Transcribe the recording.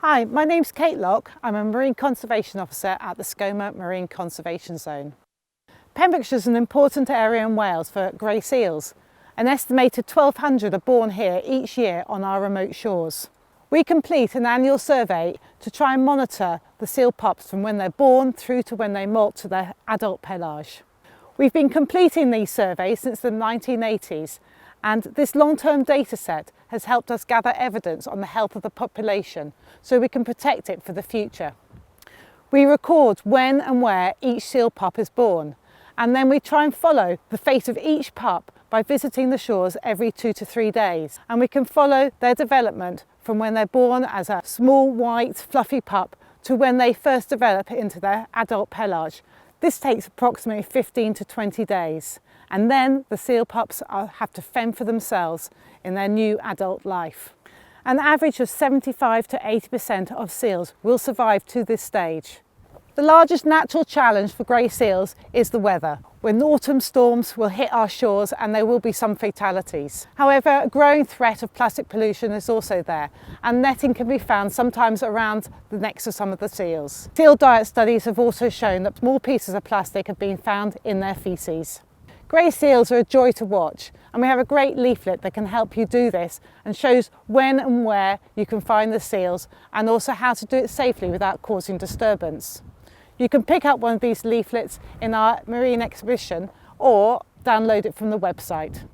Hi, my name's Kate Locke. I'm a Marine Conservation Officer at the Cymru Marine Conservation Zone. Pembrokeshire is an important area in Wales for grey seals. An estimated 1,200 are born here each year on our remote shores. We complete an annual survey to try and monitor the seal pups from when they're born through to when they molt to their adult pelage. We've been completing these surveys since the 1980s, and this long-term data set has helped us gather evidence on the health of the population so we can protect it for the future. We record when and where each seal pup is born, and then we try and follow the fate of each pup by visiting the shores every 2 to 3 days, and we can follow their development from when they're born as a small white fluffy pup to when they first develop into their adult pelage. This takes approximately 15 to 20 days, and then the seal pups have to fend for themselves in their new adult life. An average of 75 to 80% of seals will survive to this stage. The largest natural challenge for grey seals is the weather, when autumn storms will hit our shores and there will be some fatalities. However, a growing threat of plastic pollution is also there, and netting can be found sometimes around the necks of some of the seals. Seal diet studies have also shown that small pieces of plastic have been found in their faeces. Grey seals are a joy to watch, and we have a great leaflet that can help you do this and shows when and where you can find the seals, and also how to do it safely without causing disturbance. You can pick up one of these leaflets in our marine exhibition or download it from the website.